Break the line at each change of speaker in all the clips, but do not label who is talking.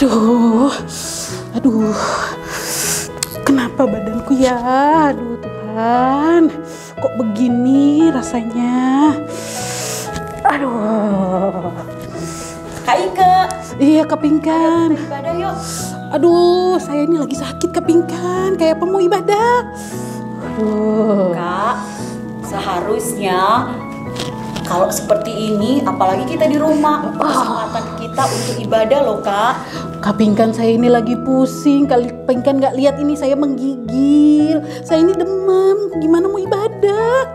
Aduh, aduh, kenapa badanku ya? Aduh Tuhan, kok begini rasanya? Aduh.
Kak Ike.
Iya Kak Pinkan.
Ayo ibadah yuk.
Aduh, saya ini lagi sakit Kak Pinkan, kayak apa mau ibadah? Aduh.
Kak, seharusnya kalau seperti ini, apalagi kita di rumah, kesempatan kita untuk ibadah loh Kak.
Kak Pinkan, saya ini lagi pusing. Kak Pinkan nggak lihat ini saya menggigil. Saya ini demam. Gimana mau ibadah?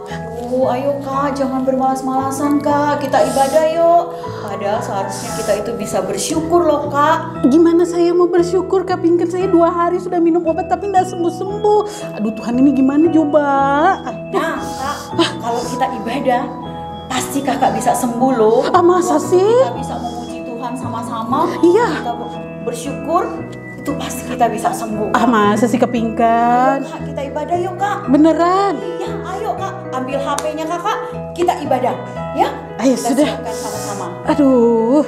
Aduh, ayo Kak, jangan bermalas-malasan Kak. Kita ibadah yuk. Padahal seharusnya kita itu bisa bersyukur loh Kak.
Gimana saya mau bersyukur Kak Pinkan? Saya 2 hari sudah minum obat tapi nggak sembuh-sembuh. Aduh Tuhan, ini gimana coba?
Nah Kak, kalau kita ibadah, pasti kakak bisa sembuh loh.
Masa
Waktu
sih?
kita bisa memuji Tuhan sama-sama.
Iya.
Kita bersyukur, itu pasti kita bisa sembuh.
Masa sih Kak Pinkan?
Ayo Kak, kita ibadah yuk Kak.
Beneran?
Iya, ayo Kak, ambil HP-nya kakak, kita ibadah, ya?
Ayo
Kita
sudah.
siapkan sama-sama.
Aduh.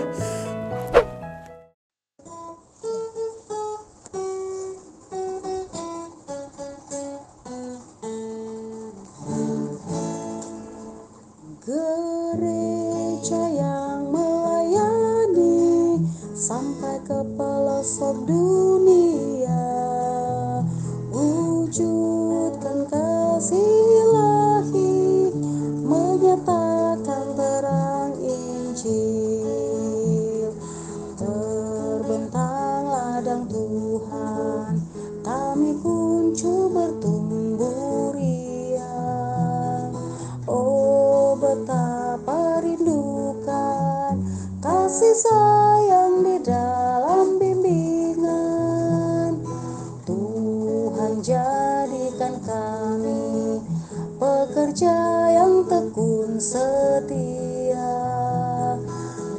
Gereja yang melayani sampai ke pelosok dunia, wujudkan kasih ilahi, menyatakan terang Injil. Terbentang ladang Tuhan, kami kuncup bertumbuh riang. Oh, betapa rindukan kasih sayang di dalam bimbingan. Tuhan jadikan kami pekerja yang tekun setia,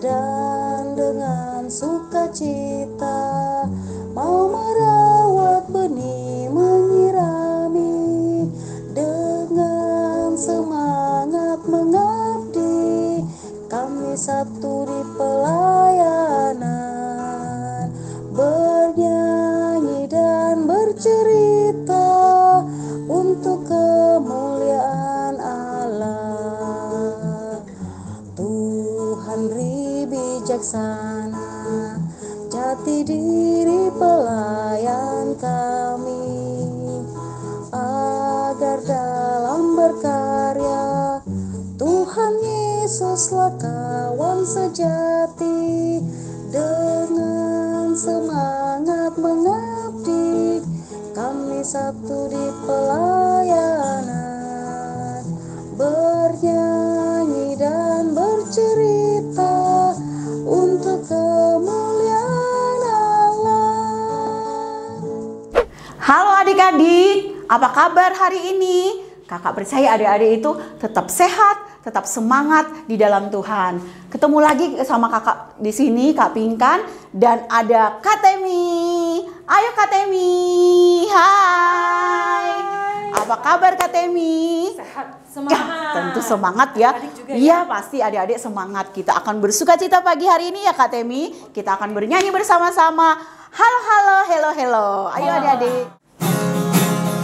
dan dengan sukacita mau merawat benih, menyirami, dengan semangat mengabdi. Kami satu di pelayanan, bernyanyi dan bercerita untuk kemuliaan Allah. Tuhan beri bijaksana, jati diri pelayan kami, agar dalam berkarya Tuhan Yesuslah kawan sejati. Dengan semangat mengabdi, kami satu di pelayanan, bernyanyi dan bercerita untuk kemuliaan Allah.
Halo adik-adik, apa kabar hari ini? Kakak percaya adik-adik itu tetap sehat, tetap semangat di dalam Tuhan. Ketemu lagi sama kakak di sini, Kak Pinkan, dan ada Kak Temi. Ayo Kak Temi, hai. Apa kabar Kak Temi?
Sehat,
Ya,
semangat.
tentu semangat ya.
Adik juga
Iya, pasti adik-adik semangat. Kita akan bersuka cita pagi hari ini ya Kak Temi. Kita akan bernyanyi bersama-sama. Halo, halo, hello, hello. Ayo adik-adik.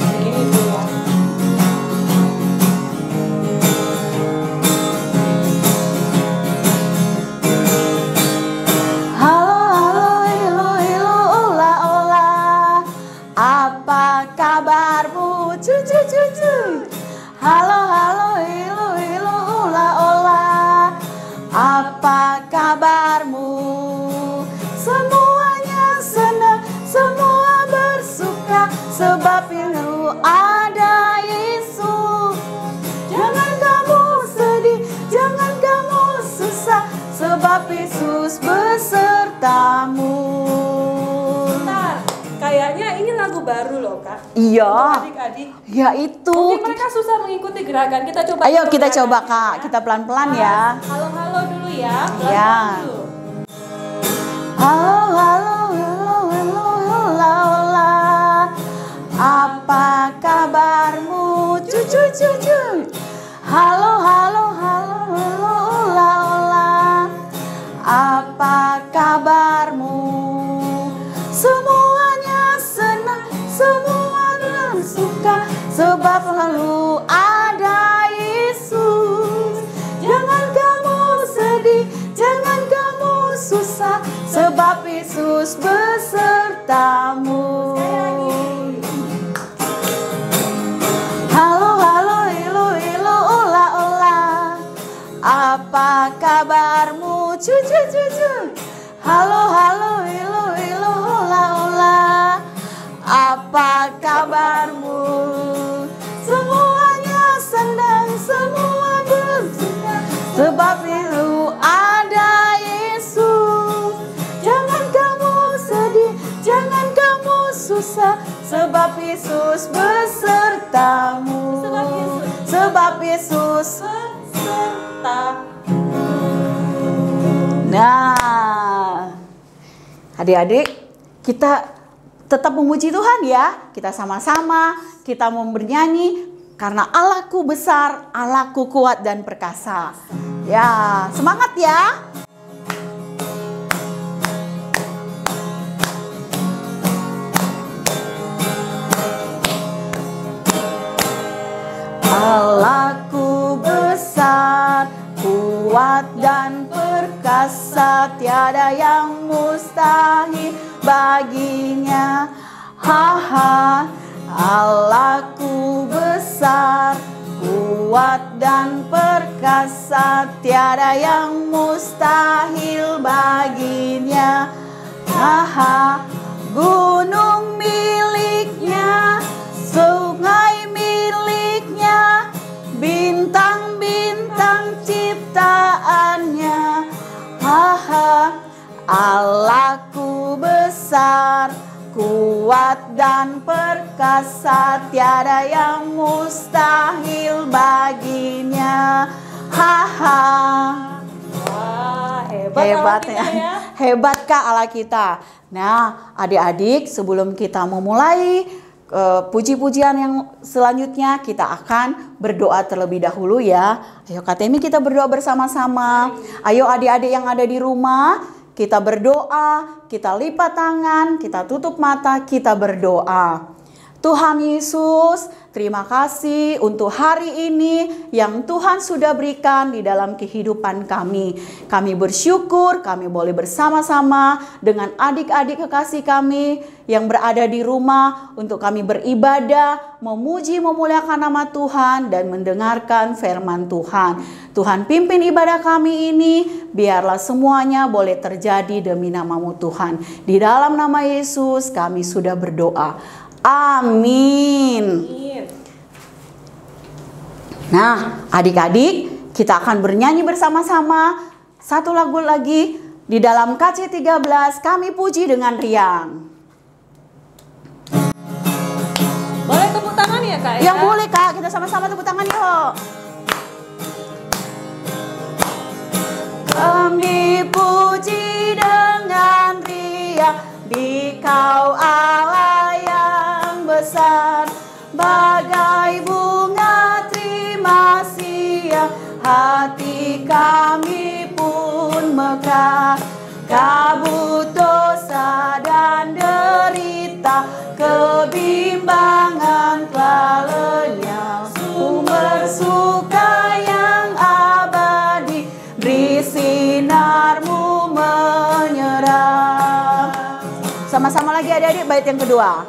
Begini tuh ya.
Halo, halo, hello, hello, ola, ola. Apa kabarmu? Cucu, cucu. Halo, halo, hello, hello, ola, ola. Apa kabarmu? Semuanya senang, semua bersuka, sebab yang ada Yesus. Jangan kamu sedih, jangan kamu susah, sebab Yesus besertamu.
Bentar, kayaknya ini lagu baru loh Kak.
Iya.
Untuk adik-adik.
Ya itu.
Mungkin mereka susah mengikuti gerakan. Kita coba.
Ayo
ikut
kita
gerakan
coba
ya.
Kak, kita pelan-pelan ya.
Halo-halo dulu ya.
Ya.
Pelan-pelan dulu.
Halo, halo, hello, hello, hola, hola. Apa kabarmu? Cucu, cucu. Halo, halo, halo, hello, hola, hola. Apa kabarmu? selalu ada Yesus. Jangan kamu sedih, jangan kamu susah, sebab Yesus besertamu. Halo, halo, ilu, ilu, ola, ola. Apa kabarmu? Cucu, cucu. Halo, halo, ilu, ilu, ola, ola. Apa kabarmu? Semuanya senang, semua bersuka, sebab itu ada Yesus. Jangan kamu sedih, jangan kamu susah, sebab Yesus besertamu. Sebab Yesus besertamu. Nah, adik-adik, kita tetap memuji Tuhan ya. Kita sama-sama, kita mau bernyanyi karena Allahku besar, Allahku kuat dan perkasa. Ya, semangat ya. Allahku besar, kuat dan perkasa, tiada yang mustahil baginya. Ha. Allahku besar, kuat dan perkasa, tiada yang mustahil baginya. Ha. Gunung miliknya, sungai miliknya, bintang-bintang ciptaannya. Ha. Allahku besar, kuat dan perkasa, tiada yang mustahil baginya. Ha.
Wah,
Hebat
Allah kita ya.
Hebat Kak Allah kita. Nah, adik-adik, sebelum kita memulai puji-pujian yang selanjutnya, kita akan berdoa terlebih dahulu ya. Ayo Kak Temi, kita berdoa bersama-sama. Ayo adik-adik yang ada di rumah, kita berdoa, kita lipat tangan, kita tutup mata, kita berdoa. Tuhan Yesus, terima kasih untuk hari ini yang Tuhan sudah berikan di dalam kehidupan kami. Kami bersyukur kami boleh bersama-sama dengan adik-adik kekasih kami yang berada di rumah untuk kami beribadah, memuji, memuliakan nama Tuhan dan mendengarkan firman Tuhan. Tuhan pimpin ibadah kami ini, biarlah semuanya boleh terjadi demi nama-Mu Tuhan. Di dalam nama Yesus kami sudah berdoa. Amin. Nah, adik-adik, kita akan bernyanyi bersama-sama satu lagu lagi di dalam KC13, kami puji dengan riang.
Boleh tepuk tangan ya Kak ya?
Yang boleh Kak, kita sama-sama tepuk tangan yuk. Kami puji dengan riang, Dikau Allah yang besar, bagai bunga terima siang, hati kami pun mekar. Kabut dosa dan derita, kebimbangan telah lenyap, sumber suka yang abadi, beri sinar-Mu menyerap. Sama-sama lagi adik-adik, bait yang kedua.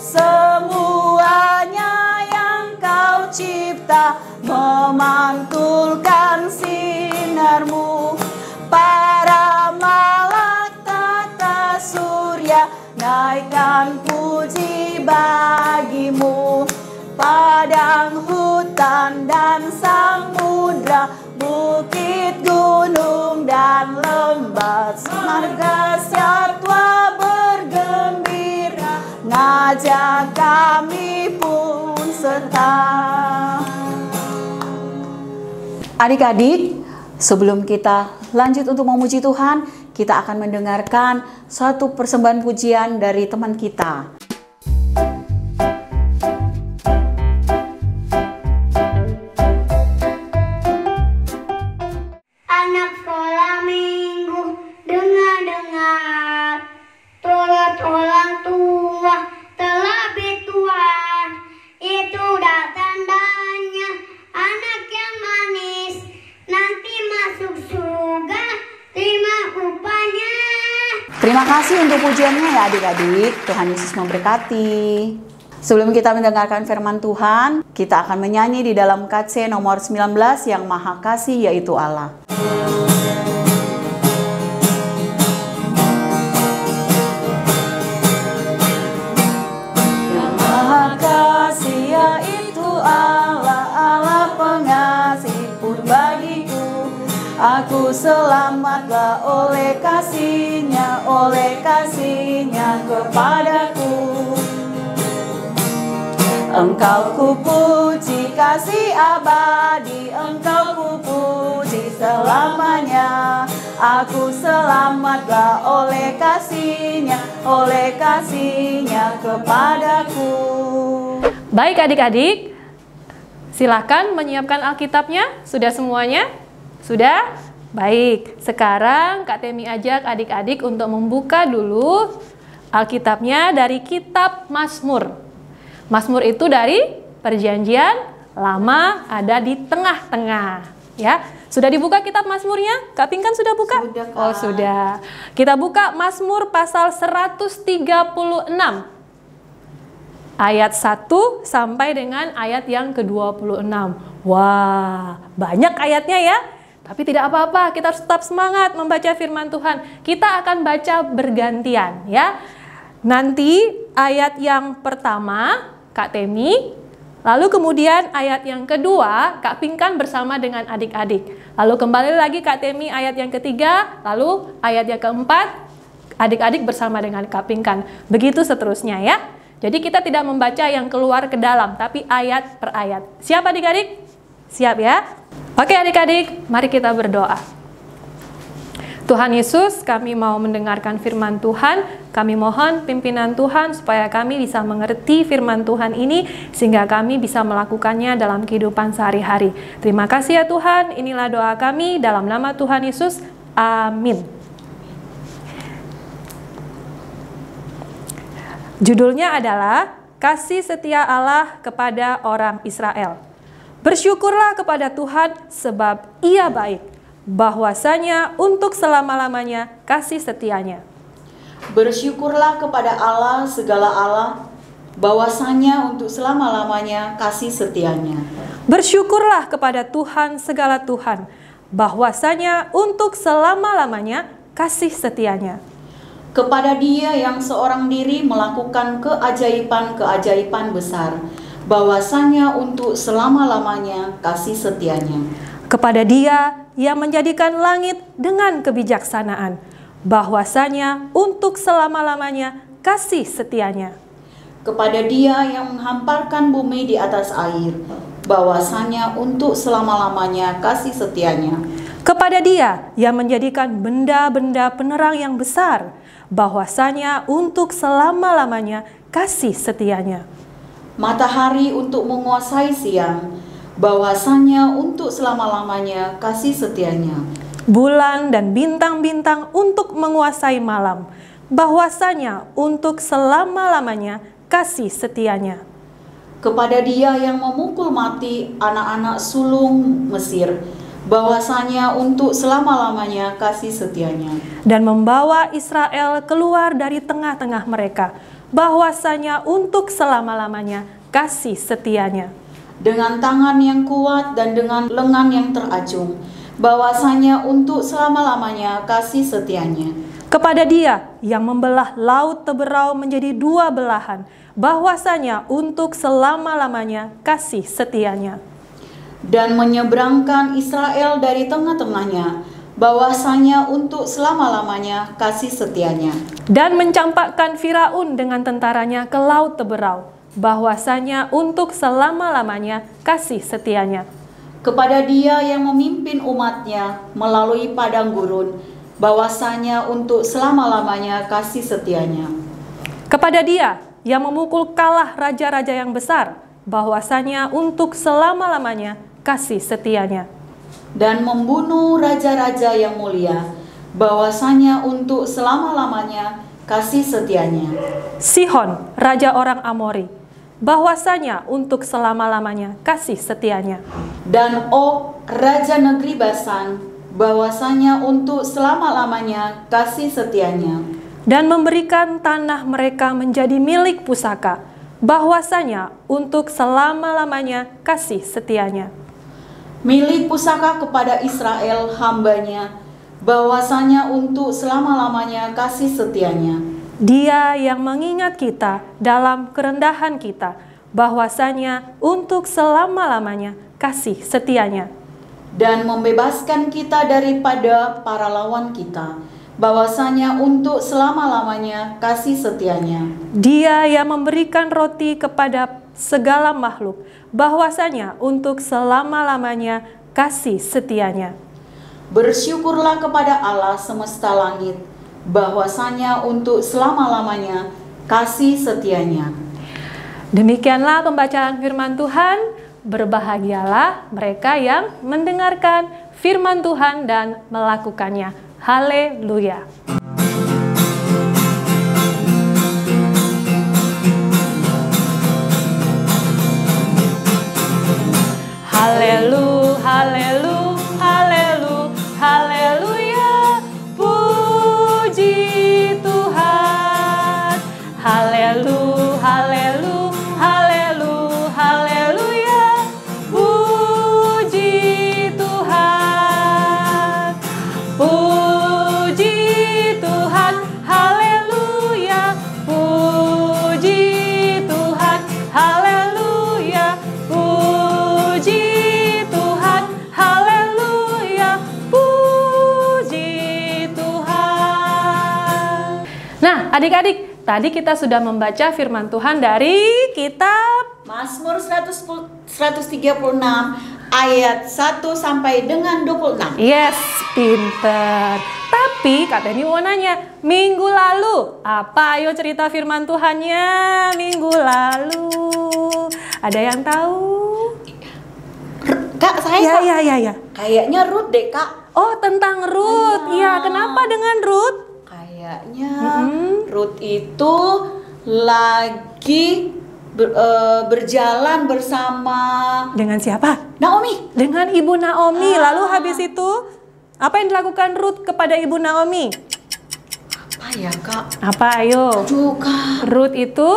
Semuanya yang Kau cipta memantulkan sinar-Mu, para malaikat surya naikkan puji bagi-Mu, padang hutan dan samudra, bukit gunung dan lembah, marga satwa bergembira, ngajak kami pun serta. Adik-adik, sebelum kita lanjut untuk memuji Tuhan, kita akan mendengarkan satu persembahan pujian dari teman kita.
Anak sekolah minggu, dengar-dengar, turut orang tua telah bertuan, itu datang
Terima kasih untuk pujiannya ya adik-adik. Tuhan Yesus memberkati. Sebelum kita mendengarkan firman Tuhan, kita akan menyanyi di dalam KC nomor 19 yang Maha Kasih yaitu Allah. Yang Maha Kasih yaitu Allah, Allah pengasih pun bagiku. Aku selamatlah oleh kasih-Nya kepadaku. Engkau kupuji kasih abadi, Engkau kupuji selamanya. Aku selamatlah oleh kasih-Nya kepadaku.
Baik adik-adik, silakan menyiapkan Alkitabnya. Sudah semuanya? Sudah? Baik, sekarang Kak Temi ajak adik-adik untuk membuka dulu Alkitabnya dari kitab Mazmur. Mazmur itu dari Perjanjian Lama, ada di tengah-tengah. Ya, sudah dibuka kitab Mazmurnya? Kak Pinkan sudah buka?
Sudah, Kak.
Oh, sudah. Kita buka Mazmur pasal 136. Ayat 1 sampai dengan ayat yang ke-26. Wah, banyak ayatnya ya. Tapi tidak apa-apa, kita harus tetap semangat membaca firman Tuhan. Kita akan baca bergantian ya. Nanti ayat yang pertama Kak Temi, lalu kemudian ayat yang kedua Kak Pinkan bersama dengan adik-adik. Lalu kembali lagi Kak Temi ayat yang ketiga, lalu ayat yang keempat adik-adik bersama dengan Kak Pinkan. Begitu seterusnya ya. Jadi kita tidak membaca yang keluar ke dalam, tapi ayat per ayat. Siap adik-adik? Siap ya? Oke adik-adik, mari kita berdoa. Tuhan Yesus, kami mau mendengarkan firman Tuhan. Kami mohon pimpinan Tuhan supaya kami bisa mengerti firman Tuhan ini sehingga kami bisa melakukannya dalam kehidupan sehari-hari. Terima kasih ya Tuhan, inilah doa kami dalam nama Tuhan Yesus. Amin. Judulnya adalah Kasih Setia Allah kepada Orang Israel. Bersyukurlah kepada Tuhan sebab Ia baik, bahwasanya untuk selama-lamanya kasih setianya.
Bersyukurlah kepada Allah segala Allah, bahwasanya untuk selama-lamanya kasih setianya.
Bersyukurlah kepada Tuhan segala Tuhan, bahwasanya untuk selama-lamanya kasih setianya.
Kepada Dia yang seorang diri melakukan keajaiban-keajaiban besar, bahwasanya untuk selama-lamanya kasih setianya.
Kepada Dia yang menjadikan langit dengan kebijaksanaan, bahwasanya untuk selama-lamanya kasih setianya.
Kepada Dia yang menghamparkan bumi di atas air, bahwasanya untuk selama-lamanya kasih setianya.
Kepada Dia yang menjadikan benda-benda penerang yang besar, bahwasanya untuk selama-lamanya kasih setianya.
Matahari untuk menguasai siang, bahwasanya untuk selama-lamanya kasih setianya.
Bulan dan bintang-bintang untuk menguasai malam, bahwasanya untuk selama-lamanya kasih setianya.
Kepada Dia yang memukul mati anak-anak sulung Mesir, bahwasanya untuk selama-lamanya kasih setianya.
Dan membawa Israel keluar dari tengah-tengah mereka, bahwasanya untuk selama-lamanya kasih setianya.
Dengan tangan yang kuat dan dengan lengan yang teracung, bahwasanya untuk selama-lamanya kasih setianya.
Kepada Dia yang membelah laut Teberau menjadi dua belahan, bahwasanya untuk selama-lamanya kasih setianya.
Dan menyeberangkan Israel dari tengah-tengahnya, bahwasanya untuk selama-lamanya kasih setianya.
Dan mencampakkan Firaun dengan tentaranya ke laut Teberau, bahwasanya untuk selama-lamanya kasih setianya.
Kepada Dia yang memimpin umat-Nya melalui padang gurun, bahwasanya untuk selama-lamanya kasih setianya.
Kepada Dia yang memukul kalah raja-raja yang besar, bahwasanya untuk selama-lamanya kasih setianya.
Dan membunuh raja-raja yang mulia, bahwasanya untuk selama-lamanya kasih setianya.
Sihon, raja orang Amori, bahwasanya untuk selama-lamanya kasih setianya.
Dan Og, raja negeri Basan, bahwasanya untuk selama-lamanya kasih setianya.
dan memberikan tanah mereka menjadi milik pusaka, bahwasanya untuk selama-lamanya kasih setianya.
Milik pusaka kepada Israel hambanya, bahwasanya untuk selama-lamanya kasih setianya.
Dia yang mengingat kita dalam kerendahan kita, bahwasanya untuk selama-lamanya kasih setianya.
Dan membebaskan kita daripada para lawan kita, bahwasanya untuk selama-lamanya kasih setianya.
Dia yang memberikan roti kepada segala makhluk, bahwasanya untuk selama-lamanya kasih setianya.
Bersyukurlah kepada Allah semesta langit, bahwasanya untuk selama-lamanya kasih setianya.
Demikianlah pembacaan firman Tuhan. Berbahagialah mereka yang mendengarkan firman Tuhan dan melakukannya. Haleluya. Haleluya, haleluya, haleluya, haleluya. Puji Tuhan. Haleluya, haleluya, haleluya, haleluya. Puji Tuhan. Puji Tuhan. Haleluya. Puji Tuhan. Haleluya. Puji Tuhan. Haleluya. Puji Tuhan. Nah, adik-adik, tadi kita sudah membaca firman Tuhan dari kitab
Mazmur 136 ayat 1 sampai dengan 26.
Yes, pinter. Tapi Kak Teni mau nanya, minggu lalu apa ayo cerita firman Tuhannya minggu lalu? Ada yang tahu?
Kak, saya
Ya.
kayaknya Ruth deh, Kak.
Oh, tentang Ruth. Iya, kenapa dengan Ruth?
Kayaknya Ruth itu lagi berjalan bersama
Dengan siapa?
Naomi.
Dengan Ibu Naomi. Lalu habis itu apa yang dilakukan Ruth kepada Ibu Naomi?
Apa ya, Kak?
Apa ayo?
Aduh, Kak.
Ruth itu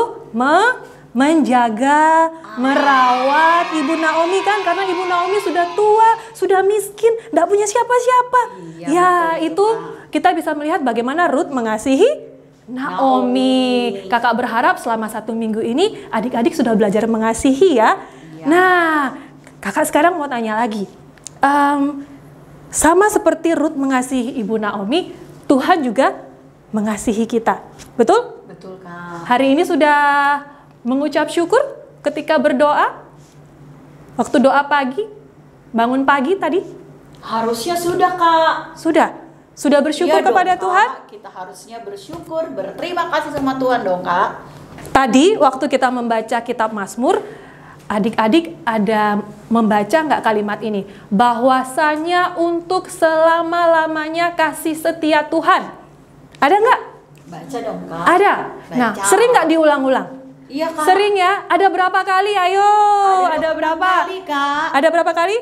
menjaga, merawat Ibu Naomi kan, karena Ibu Naomi sudah tua, sudah miskin, tidak punya siapa-siapa.
Iya,
Ya,
betul
itu kita bisa melihat bagaimana Ruth mengasihi Naomi. Kakak berharap selama 1 minggu ini adik-adik sudah belajar mengasihi ya. Nah, kakak sekarang mau tanya lagi. Sama seperti Ruth mengasihi Ibu Naomi, Tuhan juga mengasihi kita. Betul?
Betul, Kak.
Hari ini sudah mengucap syukur ketika berdoa? Waktu doa pagi? Bangun pagi tadi?
Harusnya sudah, Kak.
Sudah bersyukur
Iya dong,
kepada
Kak.
Tuhan?
Kita harusnya bersyukur, berterima kasih sama Tuhan dong, Kak.
Tadi waktu kita membaca kitab Mazmur, adik-adik ada membaca nggak kalimat ini? Bahwasanya untuk selama-lamanya kasih setia Tuhan. Ada nggak?
Baca dong, Kak.
Ada. Nah,
Baca.
sering nggak diulang-ulang?
Iya, Kak.
Sering ya? Ada berapa kali? Ayo, ada berapa?
Kali, Kak.
Ada berapa kali?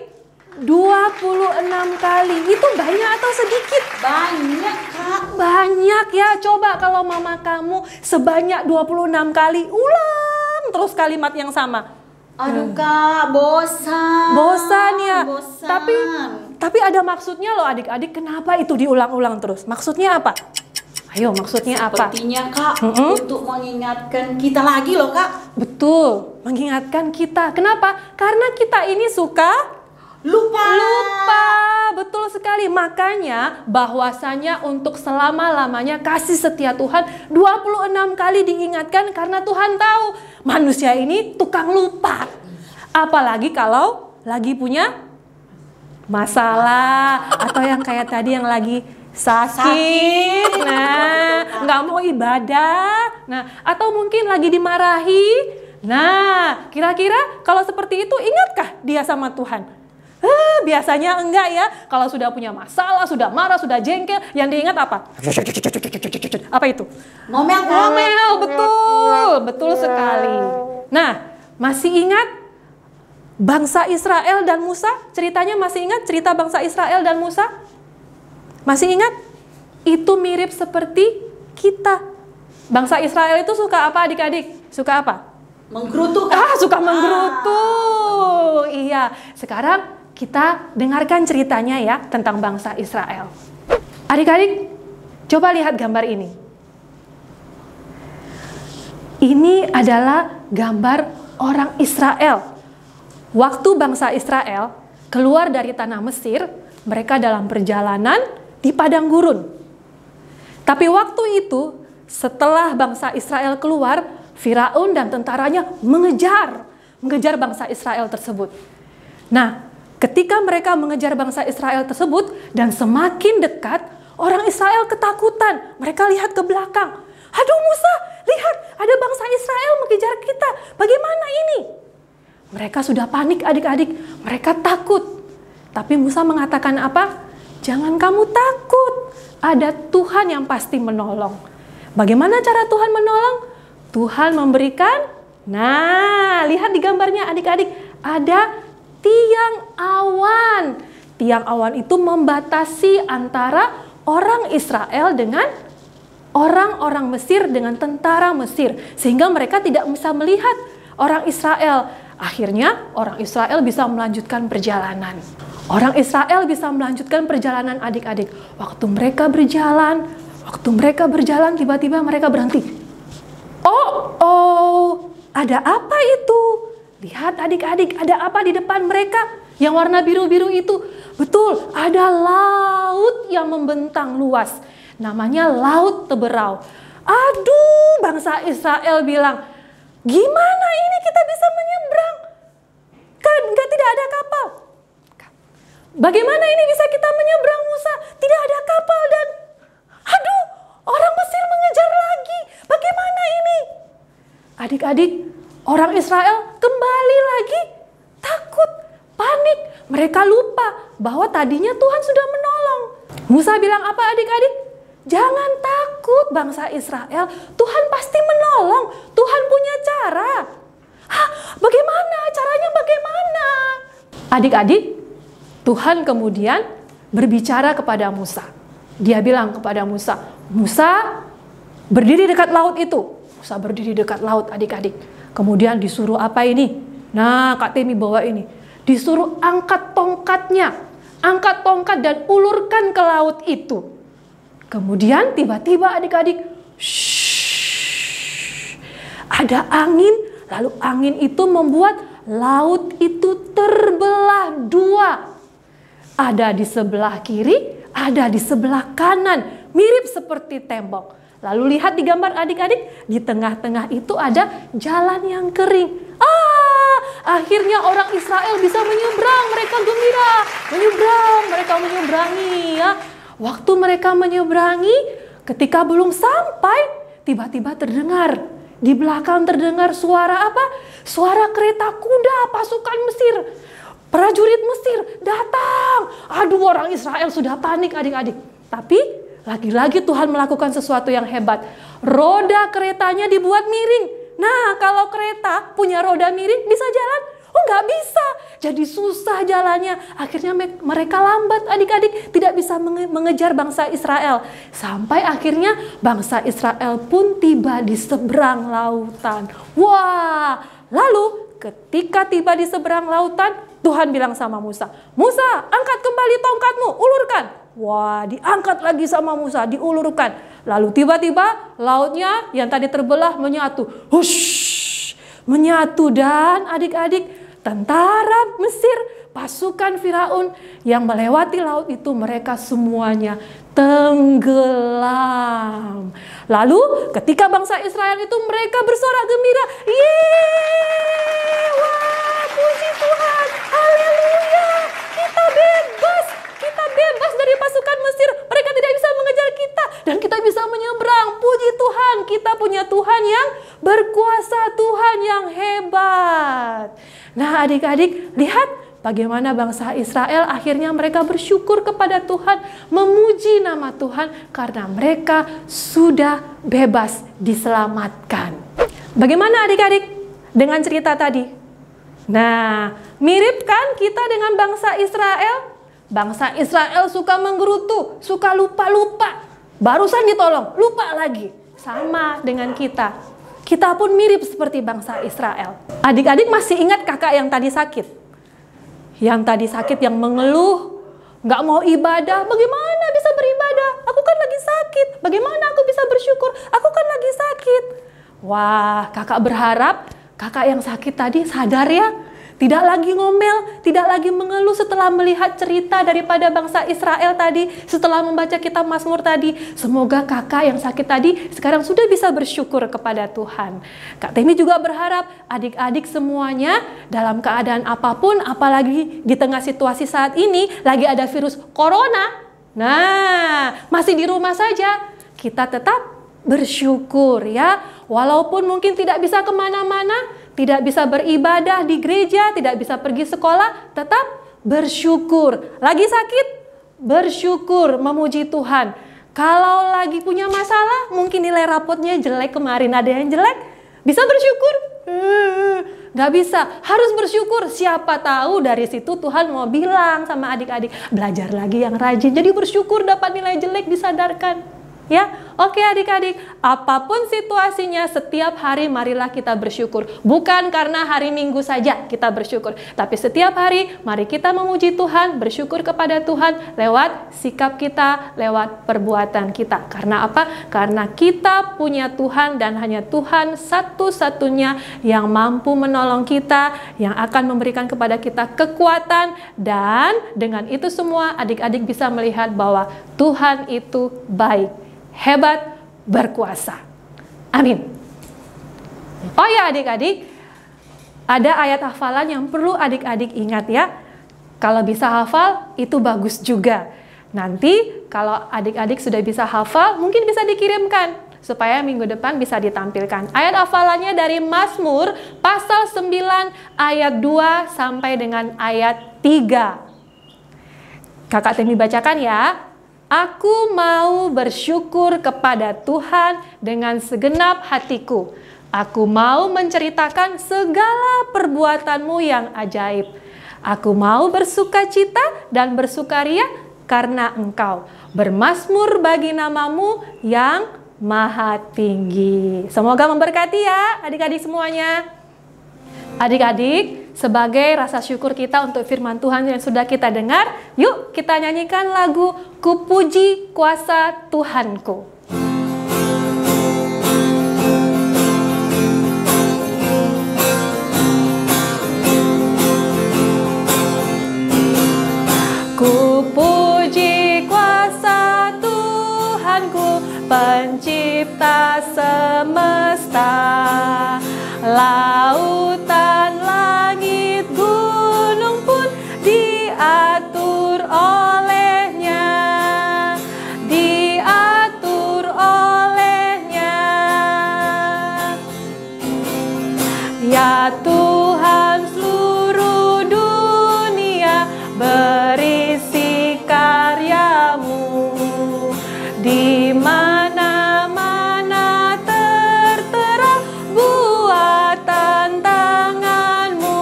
26 kali. Itu banyak atau sedikit?
Banyak, Kak.
Banyak ya. Coba kalau mama kamu sebanyak 26 kali ulang terus kalimat yang sama.
Aduh, Kak, bosan.
Bosan ya.
Bosan.
Tapi ada maksudnya loh adik-adik. Kenapa itu diulang-ulang terus? Maksudnya apa? Ayo, maksudnya apa?
Sepertinya, Kak, untuk mengingatkan kita lagi loh, Kak.
Betul, mengingatkan kita. Kenapa? Karena kita ini suka
Lupa.
Betul sekali. Makanya bahwasanya untuk selama-lamanya kasih setia Tuhan 26 kali diingatkan karena Tuhan tahu manusia ini tukang lupa. Apalagi kalau lagi punya masalah atau yang kayak tadi yang lagi sakit. Nah, nggak mau ibadah. Nah, atau mungkin lagi dimarahi. Nah, kira-kira kalau seperti itu ingatkah dia sama Tuhan? Biasanya enggak ya. Kalau sudah punya masalah, sudah marah, sudah jengkel, yang diingat apa? Apa itu?
Ngomel, Kak.
Ngomel, betul sekali. Nah, masih ingat bangsa Israel dan Musa? Ceritanya masih ingat cerita bangsa Israel dan Musa? Masih ingat? Itu mirip seperti kita. Bangsa Israel itu suka apa adik-adik? Suka apa?
Menggerutu.
Suka menggerutu. Iya, sekarang kita dengarkan ceritanya ya tentang bangsa Israel. Adik-adik, coba lihat gambar ini. Ini adalah gambar orang Israel. Waktu bangsa Israel keluar dari tanah Mesir, mereka dalam perjalanan di padang gurun. Tapi waktu itu, setelah bangsa Israel keluar, Firaun dan tentaranya mengejar bangsa Israel tersebut. Nah, ketika mereka mengejar bangsa Israel tersebut dan semakin dekat, orang Israel ketakutan. Mereka lihat ke belakang. Aduh Musa, lihat ada bangsa Israel mengejar kita. Bagaimana ini? Mereka sudah panik adik-adik. Mereka takut. Tapi Musa mengatakan apa? Jangan kamu takut. Ada Tuhan yang pasti menolong. Bagaimana cara Tuhan menolong? Tuhan memberikan, nah lihat di gambarnya adik-adik. Ada tiang awan. Tiang awan itu membatasi antara orang Israel dengan orang-orang Mesir, dengan tentara Mesir. Sehingga mereka tidak bisa melihat orang Israel. Akhirnya orang Israel bisa melanjutkan perjalanan. Orang Israel bisa melanjutkan perjalanan adik-adik. Waktu mereka berjalan tiba-tiba mereka berhenti. Oh, ada apa itu? Lihat adik-adik, ada apa di depan mereka? Yang warna biru-biru itu. Betul, ada laut yang membentang luas. Namanya Laut Teberau. Aduh, bangsa Israel bilang, gimana ini kita bisa menyeberang? Kan tidak ada kapal. Bagaimana ini bisa kita menyeberang, Musa? Tidak ada kapal dan aduh, orang Mesir mengejar lagi. Bagaimana ini? Adik-adik, orang Israel kembali lagi takut, panik. Mereka lupa bahwa tadinya Tuhan sudah menolong. Musa bilang apa adik-adik? Jangan takut bangsa Israel, Tuhan pasti menolong. Tuhan punya cara. Bagaimana? Caranya bagaimana? Adik-adik, Tuhan kemudian berbicara kepada Musa. Dia bilang kepada Musa, Musa berdiri dekat laut itu. Musa berdiri dekat laut adik-adik. Kemudian disuruh apa ini? Nah, Kak Temi bawa ini. Disuruh angkat tongkatnya. Angkat tongkat dan ulurkan ke laut itu. Kemudian tiba-tiba adik-adik, ada angin. Lalu angin itu membuat laut itu terbelah dua. Ada di sebelah kiri, ada di sebelah kanan. Mirip seperti tembok. Lalu lihat di gambar adik-adik, di tengah-tengah itu ada jalan yang kering. Akhirnya orang Israel bisa menyeberang. Mereka gembira, menyeberang, mereka menyeberangi ya. Waktu mereka menyeberangi, ketika belum sampai, tiba-tiba terdengar. Di belakang terdengar suara apa? Suara kereta kuda pasukan Mesir. Prajurit Mesir datang. Aduh, orang Israel sudah panik adik-adik. Tapi lagi-lagi Tuhan melakukan sesuatu yang hebat. Roda keretanya dibuat miring. Nah, kalau kereta punya roda miring bisa jalan? Oh, nggak bisa. Jadi susah jalannya. Akhirnya mereka lambat adik-adik. Tidak bisa mengejar bangsa Israel. Sampai akhirnya bangsa Israel pun tiba di seberang lautan. Wah, lalu ketika tiba di seberang lautan, Tuhan bilang sama Musa, Musa, angkat kembali tongkatmu, ulurkan. Wah, diangkat lagi sama Musa, diulurkan. Lalu tiba-tiba lautnya yang tadi terbelah menyatu. Hush, menyatu dan adik-adik, tentara Mesir, pasukan Firaun yang melewati laut itu mereka semuanya tenggelam. Lalu ketika bangsa Israel itu mereka bersorak gembira. Yeay, wah, puji Tuhan, haleluya, kita bebas. Kita bebas dari pasukan Mesir. Mereka tidak bisa mengejar kita. Dan kita bisa menyeberang. Puji Tuhan. Kita punya Tuhan yang berkuasa. Tuhan yang hebat. Nah adik-adik, lihat bagaimana bangsa Israel akhirnya mereka bersyukur kepada Tuhan. Memuji nama Tuhan. Karena mereka sudah bebas diselamatkan. Bagaimana adik-adik dengan cerita tadi? Nah, mirip kan kita dengan bangsa Israel? Bangsa Israel suka menggerutu, suka lupa-lupa. Barusan ditolong, lupa lagi. Sama dengan kita. Kita pun mirip seperti bangsa Israel. Adik-adik masih ingat kakak yang tadi sakit? Yang tadi sakit, yang mengeluh, nggak mau ibadah. Bagaimana bisa beribadah? Aku kan lagi sakit. Bagaimana aku bisa bersyukur? Aku kan lagi sakit. Wah, kakak berharap kakak yang sakit tadi sadar ya. Tidak lagi ngomel, tidak lagi mengeluh setelah melihat cerita daripada bangsa Israel tadi, setelah membaca kitab Mazmur tadi. Semoga kakak yang sakit tadi sekarang sudah bisa bersyukur kepada Tuhan. Kak Temi juga berharap adik-adik semuanya dalam keadaan apapun, apalagi di tengah situasi saat ini, lagi ada virus corona. Nah, masih di rumah saja, kita tetap bersyukur ya. Walaupun mungkin tidak bisa kemana-mana, tidak bisa beribadah di gereja, tidak bisa pergi sekolah, tetap bersyukur. Lagi sakit, bersyukur, memuji Tuhan. Kalau lagi punya masalah, mungkin nilai rapotnya jelek kemarin, ada yang jelek, bisa bersyukur? Nggak bisa, harus bersyukur. Siapa tahu dari situ Tuhan mau bilang sama adik-adik, belajar lagi yang rajin. Jadi bersyukur dapat nilai jelek disadarkan. Ya, oke adik-adik, apapun situasinya, setiap hari marilah kita bersyukur. Bukan karena hari Minggu saja kita bersyukur, tapi setiap hari mari kita memuji Tuhan, bersyukur kepada Tuhan lewat sikap kita, lewat perbuatan kita. Karena apa? Karena kita punya Tuhan dan hanya Tuhan satu-satunya yang mampu menolong kita, yang akan memberikan kepada kita kekuatan, dan dengan itu semua adik-adik bisa melihat bahwa Tuhan itu baik, hebat, berkuasa. Amin. Oh ya adik-adik, ada ayat hafalan yang perlu adik-adik ingat ya. Kalau bisa hafal, itu bagus juga. Nanti kalau adik-adik sudah bisa hafal, mungkin bisa dikirimkan supaya minggu depan bisa ditampilkan. Ayat hafalannya dari Mazmur pasal 9 ayat 2 sampai dengan ayat 3. Kakak Temi bacakan ya. Aku mau bersyukur kepada Tuhan dengan segenap hatiku. Aku mau menceritakan segala perbuatanmu yang ajaib. Aku mau bersukacita dan bersukaria karena Engkau. Bermazmur bagi namamu yang maha tinggi. Semoga memberkati ya adik-adik semuanya. Adik-adik, sebagai rasa syukur kita untuk firman Tuhan yang sudah kita dengar, yuk kita nyanyikan lagu Ku Puji Kuasa Tuhanku. Ku puji kuasa Tuhanku, pencipta semesta, lautan, langit, gunung pun diatur olehnya, diatur olehnya. Ya Tuhan, seluruh dunia berisi karyamu, di mana-mana tertera buatan tanganmu,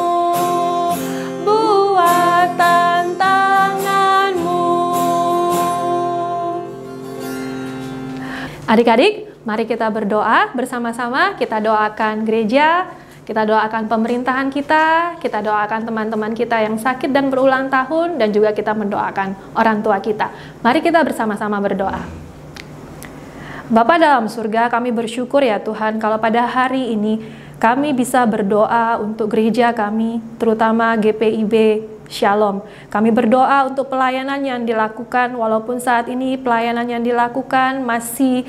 buatan tanganmu. Adik-adik, mari kita berdoa bersama-sama. Kita doakan gereja, kita doakan pemerintahan kita doakan teman-teman kita yang sakit dan berulang tahun, dan juga kita mendoakan orang tua kita. Mari kita bersama-sama berdoa. Bapa dalam surga, kami bersyukur ya Tuhan, kalau pada hari ini kami bisa berdoa untuk gereja kami, terutama GPIB Shalom. Kami berdoa untuk pelayanan yang dilakukan, walaupun saat ini pelayanan yang dilakukan masih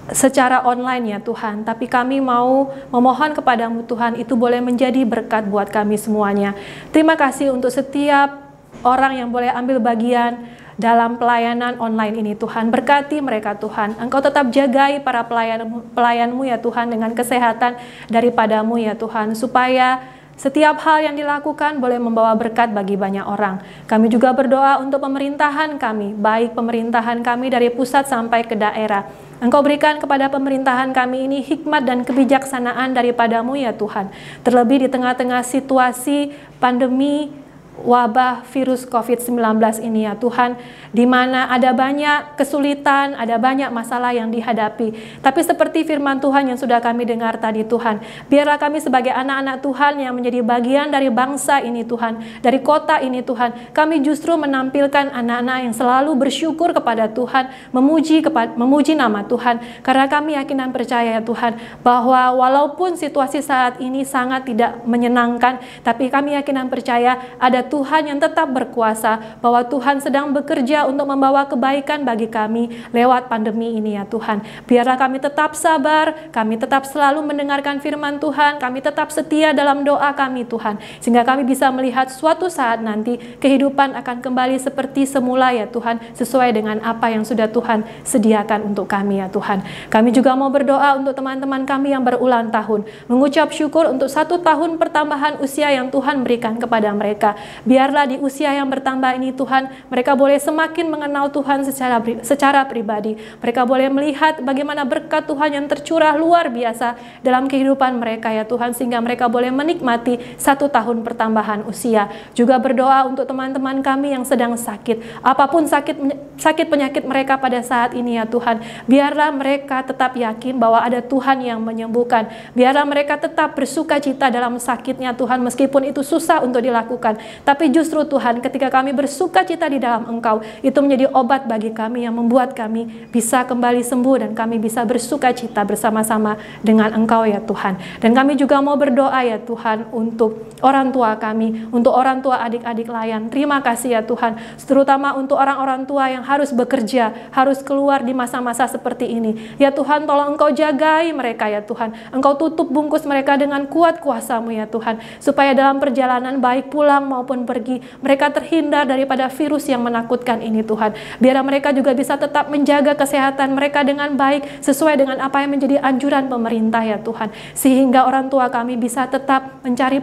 secara online ya Tuhan, tapi kami mau memohon kepadamu Tuhan, itu boleh menjadi berkat buat kami semuanya. Terima kasih untuk setiap orang yang boleh ambil bagian dalam pelayanan online ini Tuhan. Berkati mereka Tuhan, Engkau tetap jagai para pelayanmu ya Tuhan dengan kesehatan daripadamu ya Tuhan, supaya setiap hal yang dilakukan boleh membawa berkat bagi banyak orang. Kami juga berdoa untuk pemerintahan kami, baik pemerintahan kami dari pusat sampai ke daerah. Engkau berikan kepada pemerintahan kami ini hikmat dan kebijaksanaan daripadamu ya Tuhan. Terlebih di tengah-tengah situasi pandemi wabah virus COVID-19 ini ya Tuhan, di mana ada banyak kesulitan, ada banyak masalah yang dihadapi. Tapi seperti firman Tuhan yang sudah kami dengar tadi Tuhan, biarlah kami sebagai anak-anak Tuhan yang menjadi bagian dari bangsa ini Tuhan, dari kota ini Tuhan, kami justru menampilkan anak-anak yang selalu bersyukur kepada Tuhan, memuji nama Tuhan, karena kami yakin dan percaya ya Tuhan, bahwa walaupun situasi saat ini sangat tidak menyenangkan, tapi kami yakin dan percaya ada Tuhan yang tetap berkuasa, bahwa Tuhan sedang bekerja untuk membawa kebaikan bagi kami lewat pandemi ini ya Tuhan. Biarlah kami tetap sabar, kami tetap selalu mendengarkan firman Tuhan, kami tetap setia dalam doa kami Tuhan, sehingga kami bisa melihat suatu saat nanti kehidupan akan kembali seperti semula ya Tuhan, sesuai dengan apa yang sudah Tuhan sediakan untuk kami ya Tuhan. Kami juga mau berdoa untuk teman-teman kami yang berulang tahun, mengucap syukur untuk 1 tahun pertambahan usia yang Tuhan berikan kepada mereka. Biarlah di usia yang bertambah ini Tuhan, mereka boleh semakin mengenal Tuhan secara pribadi. Mereka boleh melihat bagaimana berkat Tuhan yang tercurah luar biasa dalam kehidupan mereka ya Tuhan, sehingga mereka boleh menikmati 1 tahun pertambahan usia. Juga berdoa untuk teman-teman kami yang sedang sakit, apapun sakit penyakit mereka pada saat ini ya Tuhan, biarlah mereka tetap yakin bahwa ada Tuhan yang menyembuhkan. Biarlah mereka tetap bersuka cita dalam sakitnya Tuhan, meskipun itu susah untuk dilakukan. Tapi justru Tuhan, ketika kami bersuka cita di dalam Engkau, itu menjadi obat bagi kami yang membuat kami bisa kembali sembuh dan kami bisa bersuka cita bersama-sama dengan Engkau ya Tuhan. Dan kami juga mau berdoa ya Tuhan untuk orang tua kami, untuk orang tua adik-adik layan. Terima kasih ya Tuhan, terutama untuk orang-orang tua yang harus bekerja, harus keluar di masa-masa seperti ini. Ya Tuhan, tolong Engkau jagai mereka ya Tuhan. Engkau tutup bungkus mereka dengan kuat kuasa-Mu ya Tuhan, supaya dalam perjalanan baik pulang maupun pergi, mereka terhindar daripada virus yang menakutkan ini Tuhan. Biar mereka juga bisa tetap menjaga kesehatan mereka dengan baik, sesuai dengan apa yang menjadi anjuran pemerintah ya Tuhan. Sehingga orang tua kami bisa tetap mencari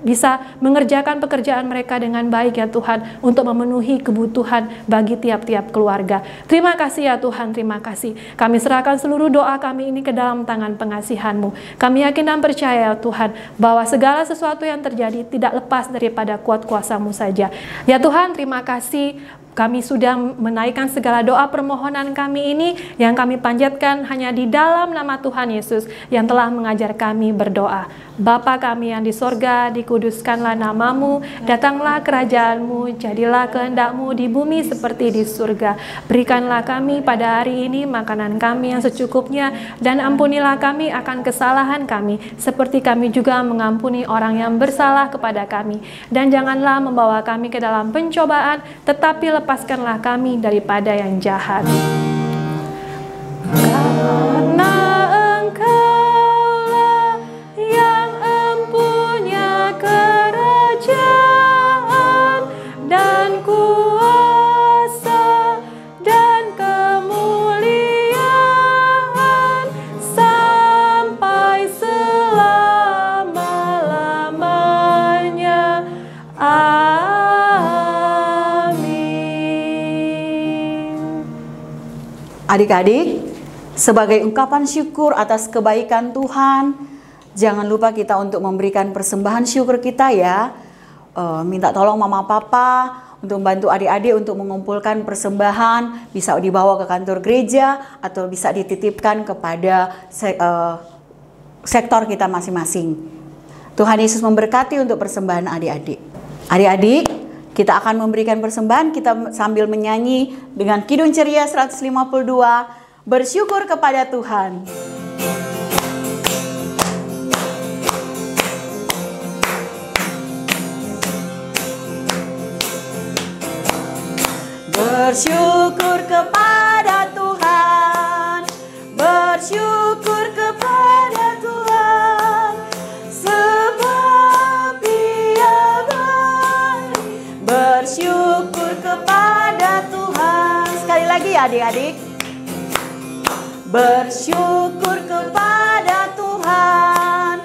bisa mengerjakan pekerjaan mereka dengan baik ya Tuhan, untuk memenuhi kebutuhan bagi tiap-tiap keluarga. Terima kasih ya Tuhan, terima kasih. Kami serahkan seluruh doa kami ini ke dalam tangan pengasihan-Mu. Kami yakin dan percaya ya Tuhan, bahwa segala sesuatu yang terjadi tidak lepas daripada kuat kuasa-Mu saja. Ya Tuhan, terima kasih. Kami sudah menaikkan segala doa permohonan kami ini yang kami panjatkan hanya di dalam nama Tuhan Yesus yang telah mengajar kami berdoa. Bapa kami yang di sorga, dikuduskanlah nama-Mu, datanglah kerajaan-Mu, jadilah kehendak-Mu di bumi seperti di surga. Berikanlah kami pada hari ini makanan kami yang secukupnya, dan ampunilah kami akan kesalahan kami, seperti kami juga mengampuni orang yang bersalah kepada kami. Dan janganlah membawa kami ke dalam pencobaan, tetapi lepaskanlah kami daripada yang jahat. Karena Engkaulah yang empunya kerajaan dan kuasa dan kemuliaan sampai selama-lamanya.
Adik-adik, sebagai ungkapan syukur atas kebaikan Tuhan, jangan lupa kita untuk memberikan persembahan syukur kita ya. Minta tolong mama papa untuk membantu adik-adik untuk mengumpulkan persembahan, bisa dibawa ke kantor gereja atau bisa dititipkan kepada sektor kita masing-masing. Tuhan Yesus memberkati untuk persembahan adik-adik. Adik-adik, kita akan memberikan persembahan, kita sambil menyanyi dengan Kidung Ceria 152, bersyukur kepada Tuhan. Bersyukur kepada Tuhan, bersyukur kepada Tuhan, sebab Dia baik. Bersyukur kepada Tuhan. Sekali lagi ya adik-adik. Bersyukur kepada Tuhan,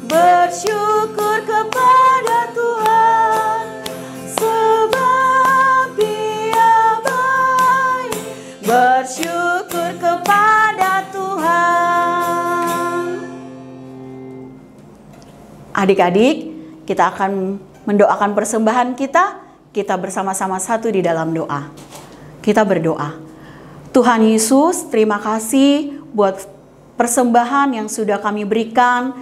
bersyukur kepada Tuhan, sebab Dia baik. Bersyukur kepada Tuhan. Adik-adik, kita akan mendoakan persembahan kita bersama-sama satu di dalam doa. Kita berdoa. Tuhan Yesus, terima kasih buat persembahan yang sudah kami berikan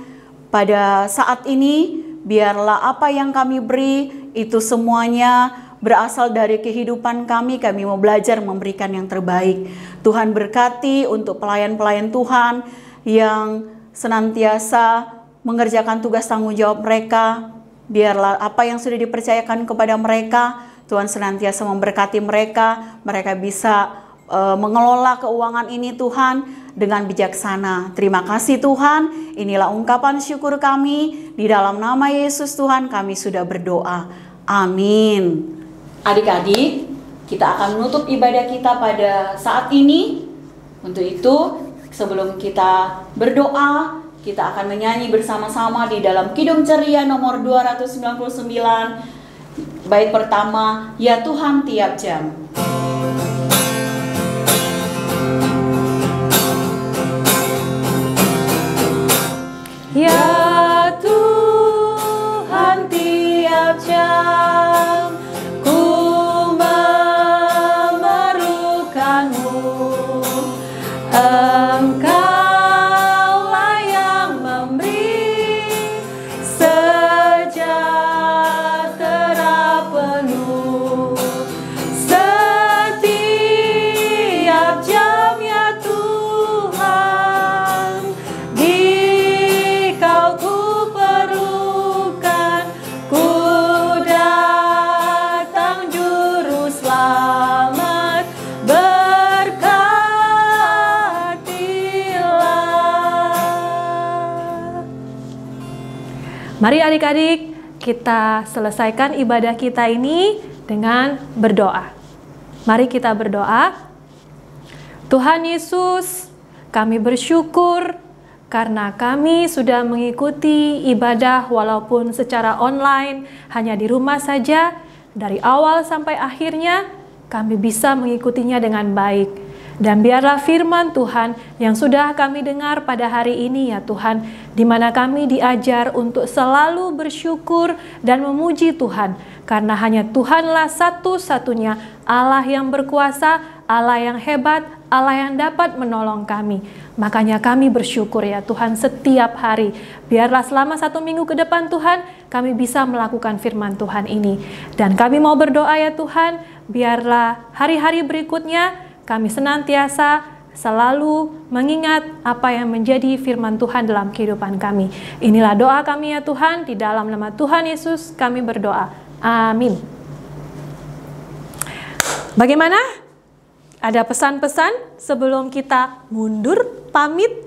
pada saat ini. Biarlah apa yang kami beri itu semuanya berasal dari kehidupan kami mau belajar memberikan yang terbaik. Tuhan berkati untuk pelayan-pelayan Tuhan yang senantiasa mengerjakan tugas tanggung jawab mereka. Biarlah apa yang sudah dipercayakan kepada mereka, Tuhan senantiasa memberkati mereka. Mereka bisa mengelola keuangan ini Tuhan dengan bijaksana. Terima kasih Tuhan. Inilah ungkapan syukur kami. Di dalam nama Yesus Tuhan kami sudah berdoa. Amin. Adik-adik, kita akan menutup ibadah kita pada saat ini. Untuk itu, sebelum kita berdoa, kita akan menyanyi bersama-sama di dalam Kidung Ceria nomor 299, bait pertama, Ya Tuhan Tiap Jam.
Ya Tuhan tiap jam ku memerlukanmu, Engkaulah yang memberi sejahtera penuh setiap jam ya Tuhan. Dikau ku perlukan, ku datang juru selamat, berkatilah. Mari adik-adik, kita selesaikan ibadah kita ini dengan berdoa. Mari kita berdoa. Tuhan Yesus, kami bersyukur karena kami sudah mengikuti ibadah walaupun secara online, hanya di rumah saja. Dari awal sampai akhirnya, kami bisa mengikutinya dengan baik. Dan biarlah firman Tuhan yang sudah kami dengar pada hari ini ya Tuhan, di mana kami diajar untuk selalu bersyukur dan memuji Tuhan. Karena hanya Tuhanlah satu-satunya Allah yang berkuasa, Allah yang hebat, Allah yang dapat menolong kami. Makanya kami bersyukur ya Tuhan setiap hari. Biarlah selama 1 minggu ke depan Tuhan, kami bisa melakukan firman Tuhan ini. Dan kami mau berdoa ya Tuhan, biarlah hari-hari berikutnya kami senantiasa selalu mengingat apa yang menjadi firman Tuhan dalam kehidupan kami. Inilah doa kami ya Tuhan, di dalam nama Tuhan Yesus kami berdoa. Amin. Bagaimana? Ada pesan-pesan sebelum kita mundur pamit?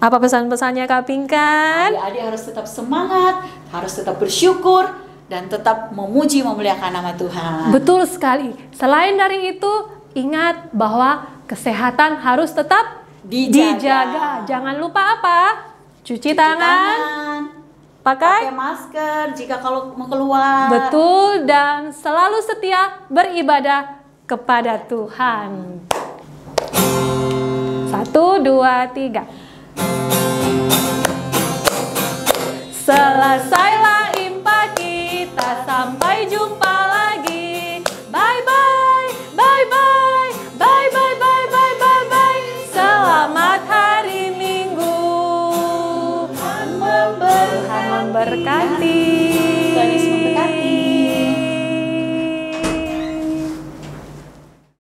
Apa pesan-pesannya Kak Pinkan?
Adik-adik harus tetap semangat, harus tetap bersyukur, dan tetap memuji memuliakan nama Tuhan.
Betul sekali. Selain dari itu, ingat bahwa kesehatan harus tetap dijaga. Jangan lupa apa? Cuci tangan. Pakai
masker jika kalau mau keluar.
Betul, dan selalu setia beribadah kepada Tuhan. 1, 2, 3. Selesailah impak kita, sampai jumpa lagi. Bye bye, bye bye, bye bye, bye bye, bye bye. Selamat hari Minggu. Tuhan memberkati.